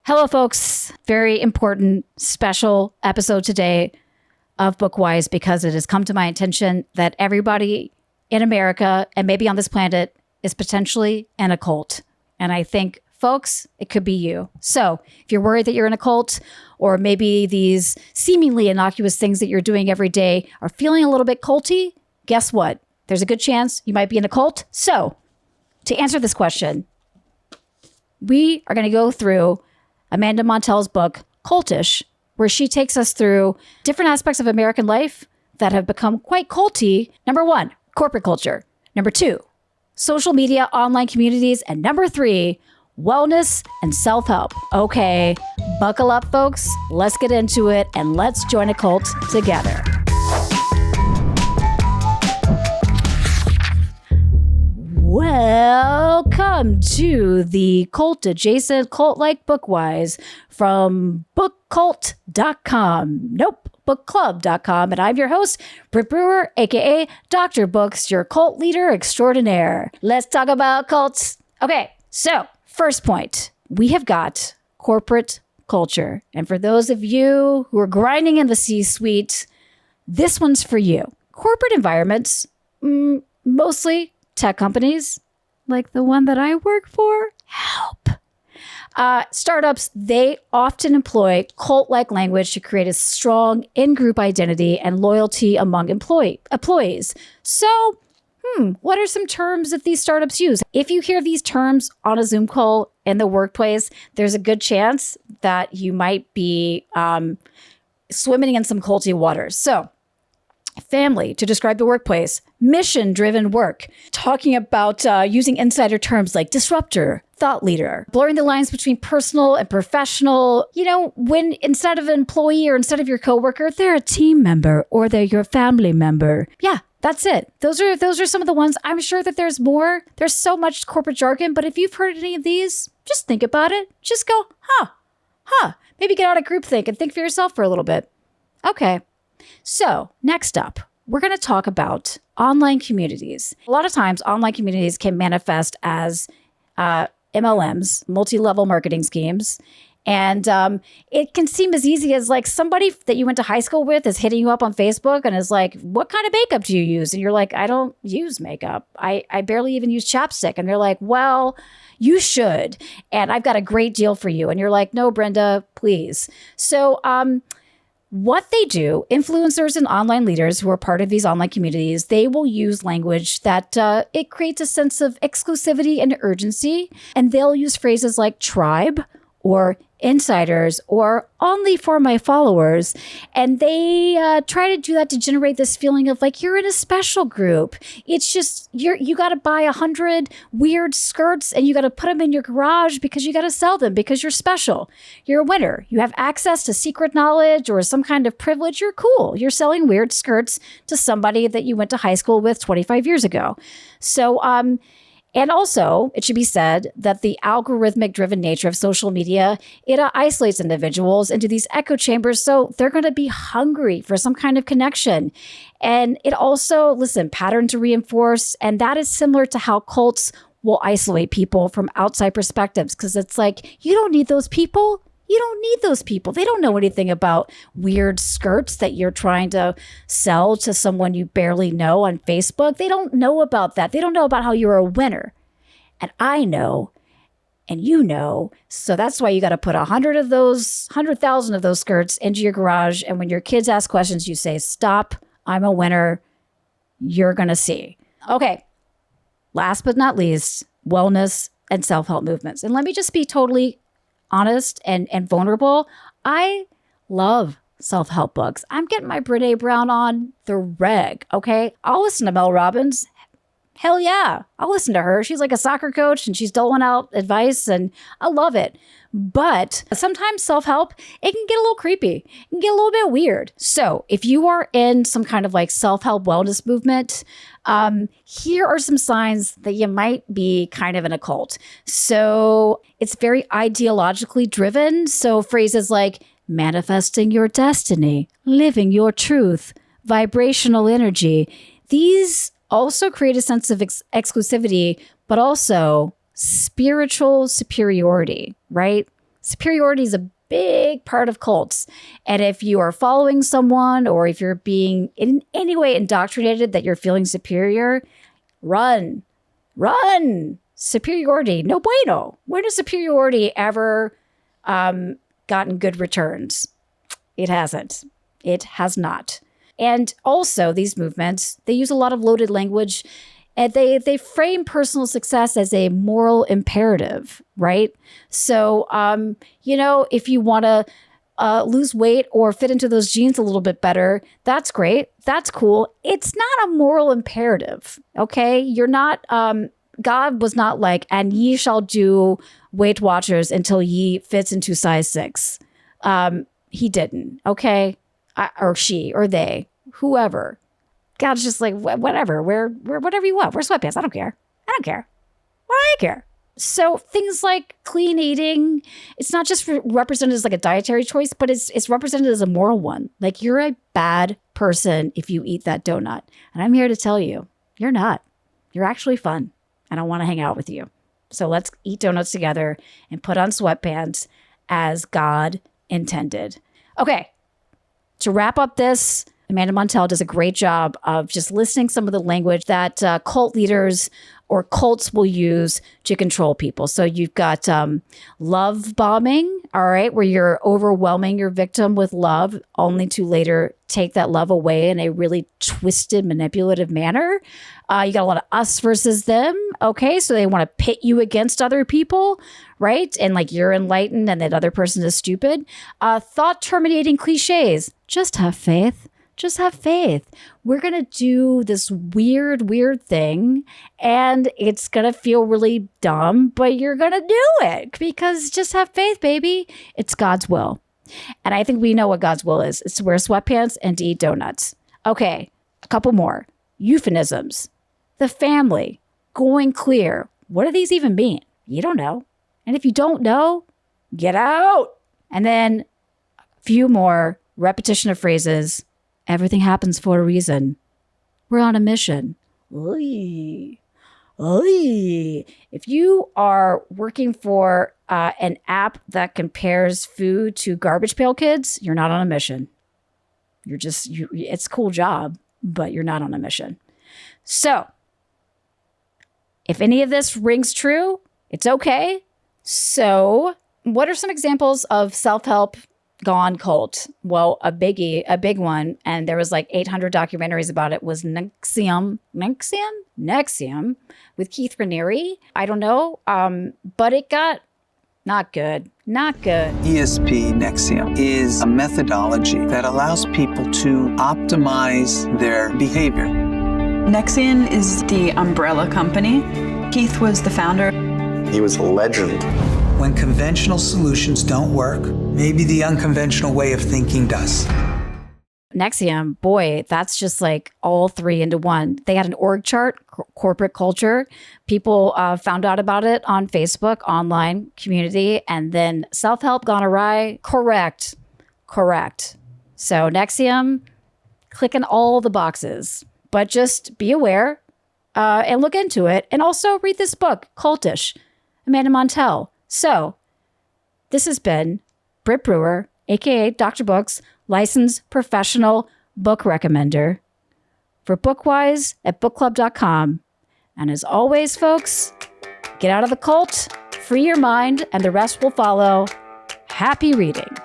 Hello, folks. Very important, special episode today of Bookwise because it has come to my attention that everybody in America and maybe on this planet is potentially in a cult. And I think, folks, it could be you. So if you're worried that you're in a cult, or maybe these seemingly innocuous things that you're doing every day are feeling a little bit culty, guess what? There's a good chance you might be in a cult. So to answer this question, we are going to go through Amanda Montell's book, Cultish, where she takes us through different aspects of American life that have become quite culty. Number 1, corporate culture. Number 2, social media, online communities. And number 3, wellness and self-help. Okay, buckle up, folks. Let's get into it and let's join a cult together. Welcome to the cult-adjacent, cult-like Bookwise from bookcult.com. Nope, bookclub.com. And I'm your host, Britt Brewer, AKA Dr. Books, your cult leader extraordinaire. Let's talk about cults. Okay, so first point, we have got corporate culture. And for those of you who are grinding in the C-suite, this one's for you. Corporate environments, mostly tech companies like the one that I work for, help. Startups, they often employ cult-like language to create a strong in-group identity and loyalty among employees. So, what are some terms that these startups use? If you hear these terms on a Zoom call in the workplace, there's a good chance that you might be swimming in some culty waters. So, family, to describe the workplace, mission-driven work, talking about using insider terms like disruptor, thought leader, blurring the lines between personal and professional. You know, when instead of an employee or instead of your coworker, they're a team member or they're your family member. Yeah, that's it. Those are some of the ones. I'm sure that there's more. There's so much corporate jargon, but if you've heard any of these, just think about it. Just go, maybe get out of groupthink and think for yourself for a little bit. Okay. So next up, we're going to talk about online communities. A lot of times online communities can manifest as MLMs, multi-level marketing schemes. And it can seem as easy as like somebody that you went to high school with is hitting you up on Facebook and is like, what kind of makeup do you use? And you're like, I don't use makeup. I barely even use chapstick. And they're like, well, you should. And I've got a great deal for you. And you're like, no, Brenda, please. So what they do, influencers and online leaders who are part of these online communities, they will use language that it creates a sense of exclusivity and urgency. And they'll use phrases like tribe or insiders or only for my followers. And they try to do that to generate this feeling of like, you're in a special group. It's just, you got to buy 100 weird skirts and you got to put them in your garage because you got to sell them because you're special. You're a winner. You have access to secret knowledge or some kind of privilege. You're cool. You're selling weird skirts to somebody that you went to high school with 25 years ago. So, and also, it should be said that the algorithmic-driven nature of social media, it isolates individuals into these echo chambers, so they're going to be hungry for some kind of connection. And it also, pattern to reinforce, and that is similar to how cults will isolate people from outside perspectives, because it's like, you don't need those people. You don't need those people. They don't know anything about weird skirts that you're trying to sell to someone you barely know on Facebook. They don't know about that. They don't know about how you're a winner. And I know, and you know, so that's why you got to put 100,000 of those skirts into your garage. And when your kids ask questions, you say, stop, I'm a winner. You're going to see. Okay. Last but not least, wellness and self-help movements. And let me just be totally honest and vulnerable. I love self-help books. I'm getting my Brene Brown on the reg, okay? I'll listen to Mel Robbins. Hell yeah, I'll listen to her. She's like a soccer coach and she's doling out advice and I love it. But sometimes self-help, it can get a little creepy. It can get a little bit weird. So if you are in some kind of like self-help wellness movement, here are some signs that you might be kind of in a cult. So it's very ideologically driven. So phrases like manifesting your destiny, living your truth, vibrational energy, these also create a sense of exclusivity, but also spiritual superiority, right? Superiority is a big part of cults. And if you are following someone or if you're being in any way indoctrinated that you're feeling superior, run. Superiority, no bueno. When has superiority ever gotten good returns? It hasn't. It has not. And also these movements, they use a lot of loaded language and they frame personal success as a moral imperative, right? So, if you want to lose weight or fit into those jeans a little bit better, that's great. That's cool. It's not a moral imperative, okay? You're not, God was not like, and ye shall do Weight Watchers until ye fits into size 6. He didn't, okay? Or she, or they, whoever. God's just like, whatever, wear whatever you want. Wear sweatpants. I don't care. What do I care? So things like clean eating, it's not just represented as like a dietary choice, but it's represented as a moral one. Like, you're a bad person if you eat that donut. And I'm here to tell you, you're not. You're actually fun. And I want to hang out with you. So let's eat donuts together and put on sweatpants as God intended. Okay. To wrap up this, Amanda Montell does a great job of just listing some of the language that cult leaders or cults will use to control people. So you've got love bombing, all right, where you're overwhelming your victim with love only to later take that love away in a really twisted, manipulative manner. You got a lot of us versus them, okay? So they want to pit you against other people, right? And like you're enlightened and that other person is stupid. Thought-terminating cliches. Just have faith. Just have faith. We're going to do this weird thing and it's going to feel really dumb, but you're going to do it because just have faith, baby. It's God's will. And I think we know what God's will is. It's to wear sweatpants and to eat donuts. Okay, a couple more. Euphemisms. The family. Going clear. What do these even mean? You don't know. And if you don't know, get out. And then a few more. Repetition of phrases. Everything happens for a reason. We're on a mission. Oy. If you are working for an app that compares food to Garbage Pail Kids, you're not on a mission. It's a cool job, but you're not on a mission. So if any of this rings true, it's okay. So what are some examples of self-help gone cult? Well, a big one, and there was like 800 documentaries about it, was Nexium with Keith Raniere. I don't know, but it got not good. ESP Nexium is a methodology that allows people to optimize their behavior. Nexium is the umbrella company. Keith was the founder. He was a legend. When conventional solutions don't work, maybe the unconventional way of thinking does. Nexium, boy, that's just like all three into one. They had an org chart, corporate culture. People found out about it on Facebook, online community, and then self-help gone awry. Correct. So Nexium, clicking all the boxes, but just be aware and look into it. And also read this book, Cultish, Amanda Montell. So this has been Britt Brewer, AKA Dr. Books, licensed professional book recommender for Bookwise at bookclub.com. And as always, folks, get out of the cult, free your mind, and the rest will follow. Happy reading.